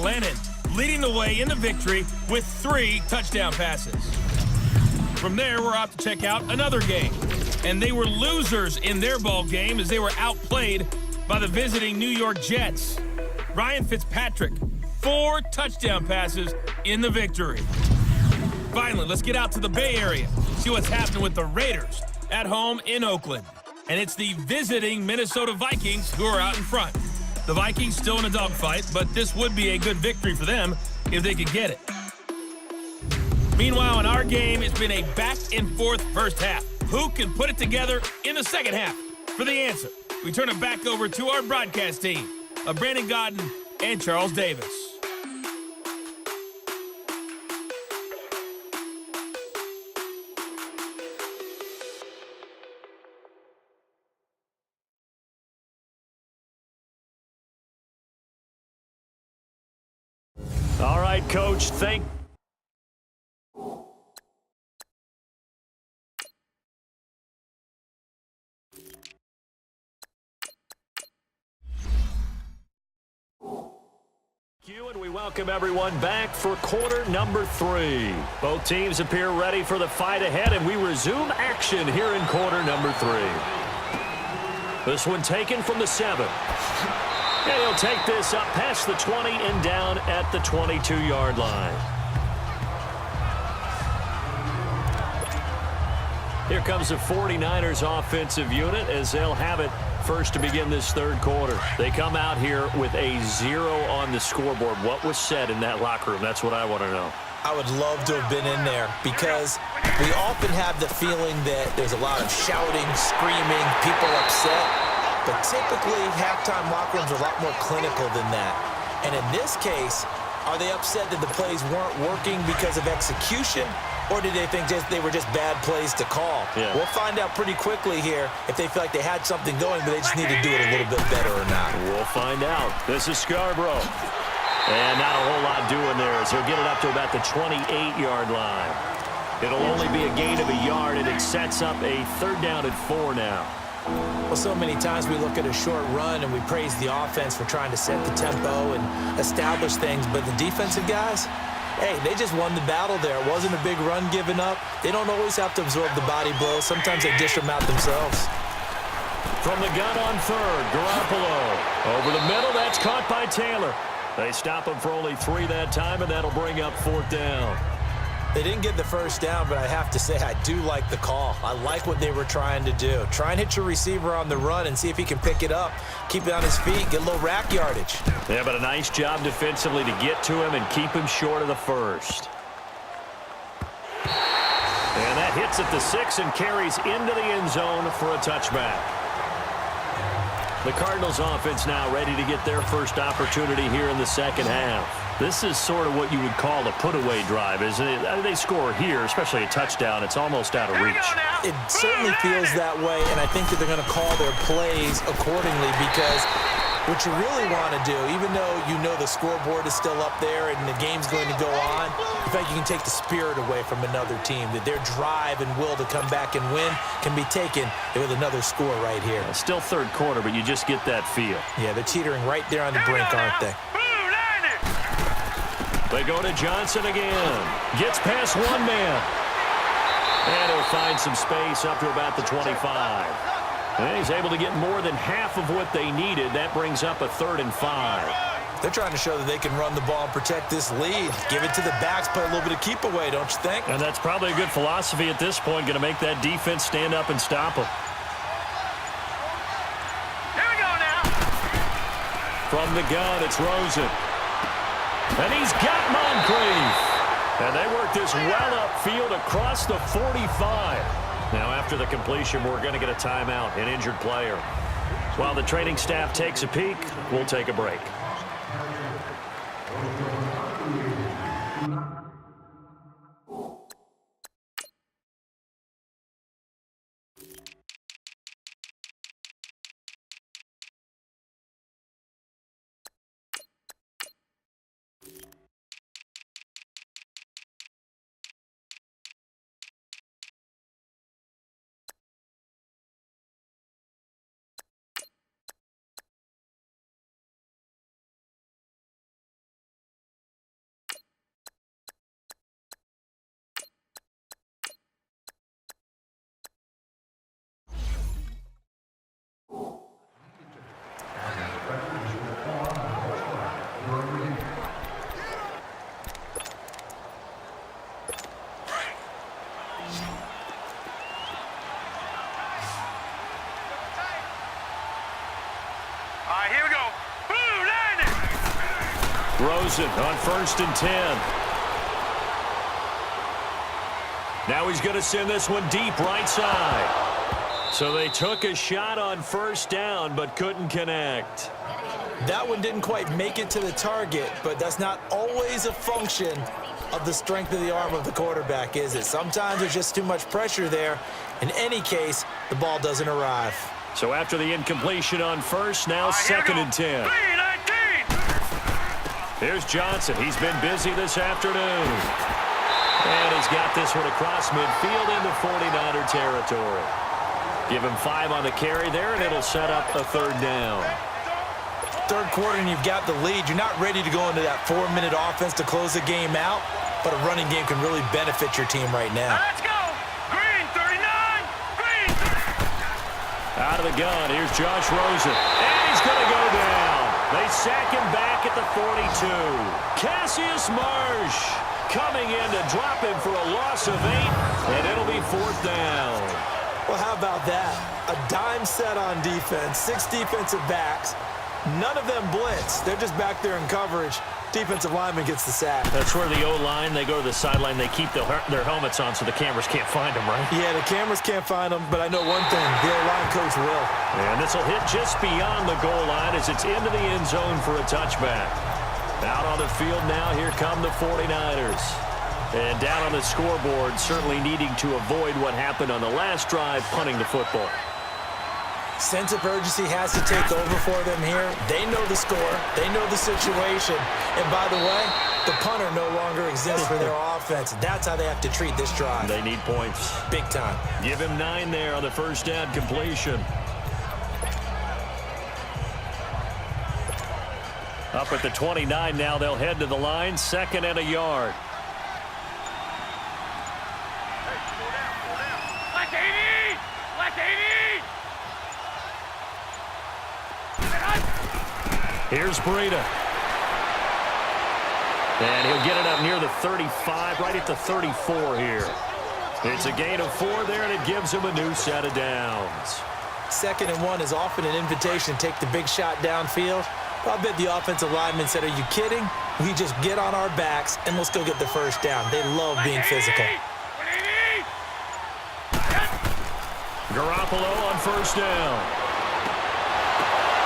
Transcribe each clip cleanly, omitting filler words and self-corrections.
Lennon, leading the way in the victory with 3 touchdown passes. From there, we're off to check out another game. And they were losers in their ball game as they were outplayed by the visiting New York Jets. Ryan Fitzpatrick, 4 touchdown passes in the victory. Finally, let's get out to the Bay Area, see what's happening with the Raiders at home in Oakland. And it's the visiting Minnesota Vikings who are out in front. The Vikings still in a dogfight, but this would be a good victory for them if they could get it. Meanwhile, in our game, it's been a back-and-forth first half. Who can put it together in the second half? For the answer, we turn it back over to our broadcast team of Brandon Godden and Charles Davis. All right, Coach, thank you, and we welcome everyone back for quarter number 3. Both teams appear ready for the fight ahead, and we resume action here in quarter number 3. This one taken from the 7. And he'll take this up past the 20 and down at the 22-yard line. Here comes the 49ers offensive unit as they'll have it first to begin this third quarter. They come out here with a 0 on the scoreboard. What was said in that locker room? That's what I want to know. I would love to have been in there because we often have the feeling that there's a lot of shouting, screaming, people upset. But typically, halftime locker rooms are a lot more clinical than that. And in this case, are they upset that the plays weren't working because of execution? Or did they think they were just bad plays to call? Yeah. We'll find out pretty quickly here if they feel like they had something going, but they just need to do it a little bit better or not. We'll find out. This is Scarborough. And not a whole lot doing there as he'll get it up to about the 28-yard line. It'll only be a gain of a yard, and it sets up a 3rd down and 4 now. Well, so many times we look at a short run and we praise the offense for trying to set the tempo and establish things, but the defensive guys, hey, they just won the battle there. It wasn't a big run given up. They don't always have to absorb the body blows. Sometimes they dish them out themselves. From the gun on 3rd, Garoppolo. Over the middle, that's caught by Taylor. They stop him for only 3 that time, and that'll bring up 4th down. They didn't get the first down, but I have to say I do like the call. I like what they were trying to do. Try and hit your receiver on the run and see if he can pick it up, keep it on his feet, get a little rack yardage. Yeah, but a nice job defensively to get to him and keep him short of the first. And that hits at the 6 and carries into the end zone for a touchback. The Cardinals offense now ready to get their first opportunity here in the second half. This is sort of what you would call a put-away drive, isn't it? I mean, they score here, especially a touchdown. It's almost out of reach. It certainly feels that way, and I think that they're going to call their plays accordingly because what you really want to do, even though you know the scoreboard is still up there and the game's going to go on, in fact, you can take the spirit away from another team, that their drive and will to come back and win can be taken with another score right here. Still third quarter, but you just get that feel. Yeah, they're teetering right there on the brink, aren't they? They go to Johnson again. Gets past one man. And he'll find some space up to about the 25. And he's able to get more than half of what they needed. That brings up a 3rd and 5. They're trying to show that they can run the ball and protect this lead. Give it to the backs, put a little bit of keep away, don't you think? And that's probably a good philosophy at this point. Going to make that defense stand up and stop them. Here we go now. From the gun, it's Rosen. And he's got Moncrief. And they work this well upfield across the 45. Now, after the completion, we're going to get a timeout, an injured player. While the training staff takes a peek, we'll take a break. Rosen on 1st and 10. Now he's going to send this one deep right side. So they took a shot on 1st down but couldn't connect. That one didn't quite make it to the target, but that's not always a function of the strength of the arm of the quarterback, is it? Sometimes there's just too much pressure there. In any case, the ball doesn't arrive. So after the incompletion on 1st, now 2nd and 10. Here's Johnson. He's been busy this afternoon. And he's got this one across midfield into 49er territory. Give him 5 on the carry there, and it'll set up a 3rd down. Third quarter and you've got the lead. You're not ready to go into that 4-minute offense to close the game out, but a running game can really benefit your team right now. Let's go! Green, 39! Green! Out of the gun, here's Josh Rosen. And he's going to go down. They sack him back at the 42. Cassius Marsh coming in to drop him for a loss of 8, and it'll be 4th down. Well, how about that? A dime set on defense, 6 defensive backs. None of them blitz. They're just back there in coverage. Defensive lineman gets the sack. That's where the O-line, they go to the sideline, they keep their helmets on so the cameras can't find them, right? Yeah, the cameras can't find them, but I know one thing, the O-line coach will. And this will hit just beyond the goal line as it's into the end zone for a touchback. Out on the field now, here come the 49ers. And down on the scoreboard, certainly needing to avoid what happened on the last drive, punting the football. Sense of urgency has to take over for them here. They know the score. They know the situation. And by the way, the punter no longer exists for their offense. That's how they have to treat this drive. They need points. Big time. Give him 9 there on the 1st down completion. Up at the 29 now, they'll head to the line. 2nd and a yard. Left 80! Left 80! Here's Breida. And he'll get it up near the 35, right at the 34 here. It's a gain of 4 there, and it gives him a new set of downs. 2nd and 1 is often an invitation to take the big shot downfield. I bet the offensive lineman said, are you kidding? We just get on our backs, and let's go get the 1st down. They love being physical. Garoppolo on 1st down.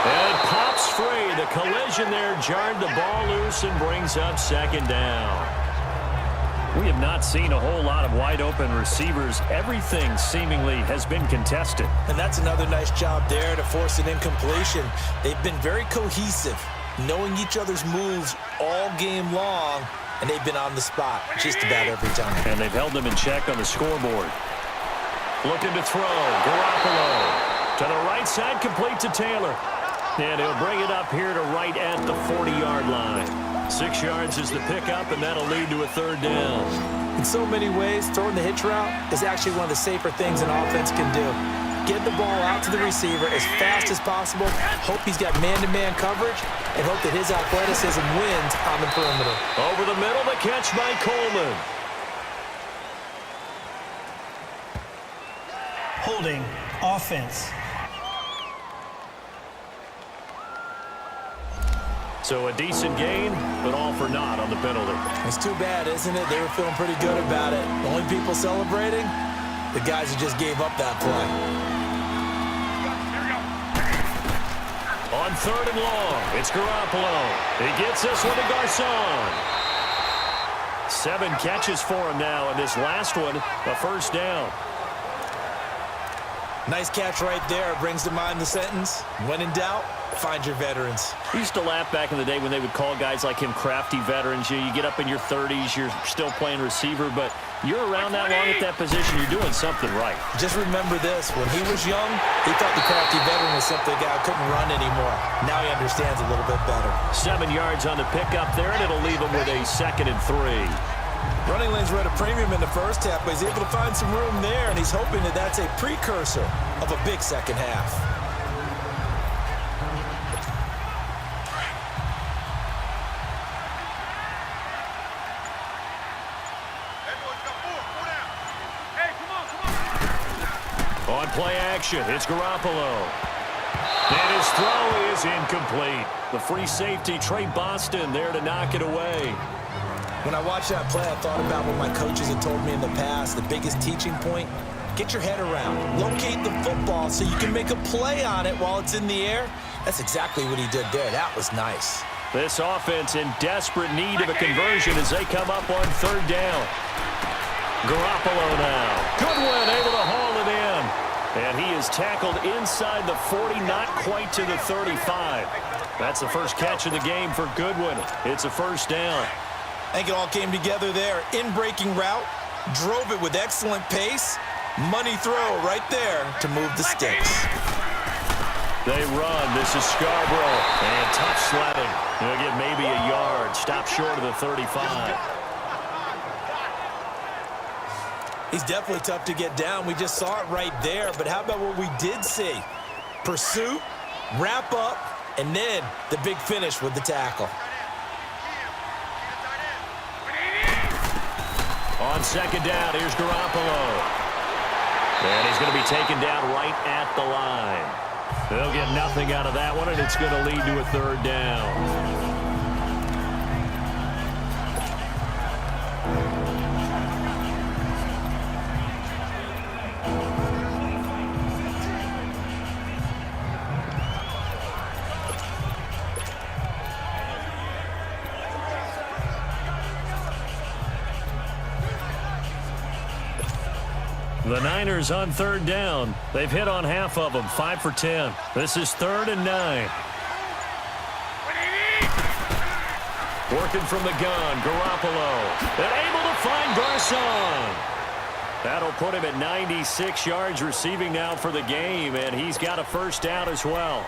And it pops free. The collision there jarred the ball loose and brings up 2nd down. We have not seen a whole lot of wide-open receivers. Everything seemingly has been contested. And that's another nice job there to force an incompletion. They've been very cohesive, knowing each other's moves all game long, and they've been on the spot just about every time. And they've held them in check on the scoreboard. Looking to throw. Garoppolo to the right side, complete to Taylor. And he'll bring it up here to right at the 40-yard line. 6 yards is the pickup, and that'll lead to a 3rd down. In so many ways, throwing the hitch route is actually one of the safer things an offense can do. Get the ball out to the receiver as fast as possible, hope he's got man-to-man coverage, and hope that his athleticism wins on the perimeter. Over the middle, the catch by Coleman. Holding offense. So a decent gain, but all for naught on the penalty. It's too bad, isn't it? They were feeling pretty good about it. The only people celebrating, the guys who just gave up that play. On 3rd and long, it's Garoppolo. He gets this one to Garcon. 7 catches for him now, and this last one, a 1st down. Nice catch right there. Brings to mind the sentence, when in doubt, find your veterans. We used to laugh back in the day when they would call guys like him crafty veterans. You get up in your 30s, you're still playing receiver, but you're around that long at that position, you're doing something right. Just remember this, when he was young, he thought the crafty veteran was simply a guy who couldn't run anymore. Now he understands a little bit better. 7 yards on the pickup there, and it'll leave him with a 2nd and 3. Running lanes were at a premium in the first half, but he's able to find some room there, and he's hoping that that's a precursor of a big second half. On play action, it's Garoppolo. And his throw is incomplete. The free safety, Trey Boston, there to knock it away. When I watched that play, I thought about what my coaches had told me in the past. The biggest teaching point, get your head around. Locate the football so you can make a play on it while it's in the air. That's exactly what he did there. That was nice. This offense in desperate need of a conversion as they come up on third down. Garoppolo now. Goodwin able to haul it in. And he is tackled inside the 40, not quite to the 35. That's the first catch of the game for Goodwin. It's a first down. I think it all came together there. In-breaking route, drove it with excellent pace. Money throw right there to move the sticks. They run. This is Scarborough. And tough sledding. He'll get maybe a yard. Stop short of the 35. He's definitely tough to get down. We just saw it right there. But how about what we did see? Pursuit, wrap up, and then the big finish with the tackle. On second down, here's Garoppolo. And he's going to be taken down right at the line. They'll get nothing out of that one, and it's going to lead to a third down. The Niners on third down. They've hit on half of them, 5 for 10. This is 3rd and 9. Working from the gun, Garoppolo. And able to find Garcon. That'll put him at 96 yards receiving now for the game, and he's got a first down as well.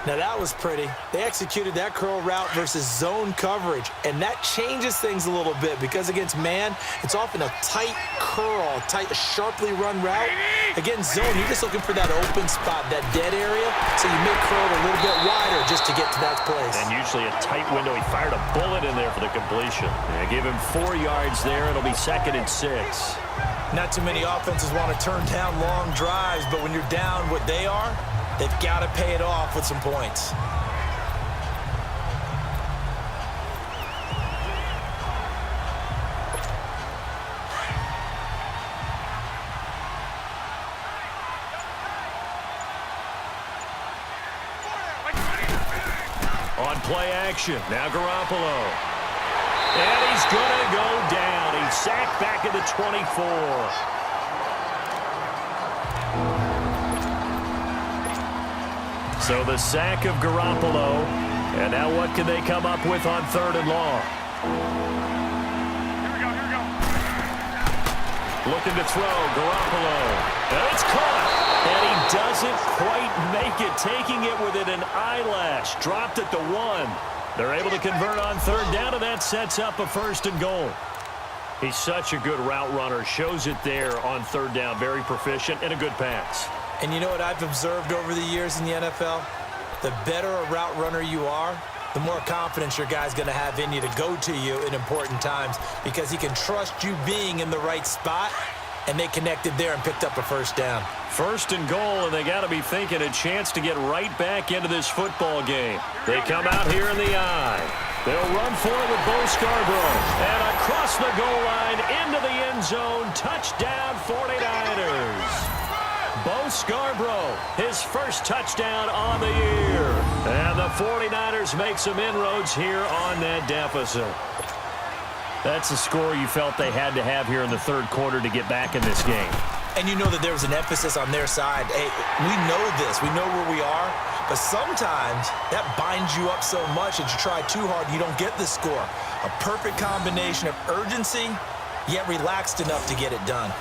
Now that was pretty. They executed that curl route versus zone coverage, and that changes things a little bit because against man, it's often a tight curl, tight, sharply run route. Against zone, you're just looking for that open spot, that dead area, so you make curl a little bit wider just to get to that place. And usually a tight window. He fired a bullet in there for the completion. They give him 4 yards there. It'll be 2nd and 6. Not too many offenses want to turn down long drives, but when you're down what they are, they've got to pay it off with some points. On play action, now Garoppolo. And he's going to go down. He's sacked back at the 24. So the sack of Garoppolo. And now what can they come up with on 3rd and long? Here we go. Looking to throw, Garoppolo. And it's caught. And he doesn't quite make it, taking it within an eyelash. Dropped at the 1. They're able to convert on 3rd down, and that sets up a 1st and goal. He's such a good route runner. Shows it there on 3rd down. Very proficient and a good pass. And you know what I've observed over the years in the NFL? The better a route runner you are, the more confidence your guy's going to have in you to go to you in important times because he can trust you being in the right spot, and they connected there and picked up a 1st down. 1st and goal, and they got to be thinking a chance to get right back into this football game. They come out here in the eye. They'll run for it with Bo Scarborough. And across the goal line into the end zone. Touchdown 49ers. Bo Scarborough, his first touchdown on the year. And the 49ers make some inroads here on that deficit. That's the score you felt they had to have here in the 3rd quarter to get back in this game. And you know that there was an emphasis on their side. Hey, we know this. We know where we are. But sometimes that binds you up so much that you try too hard, you don't get the score. A perfect combination of urgency, yet relaxed enough to get it done.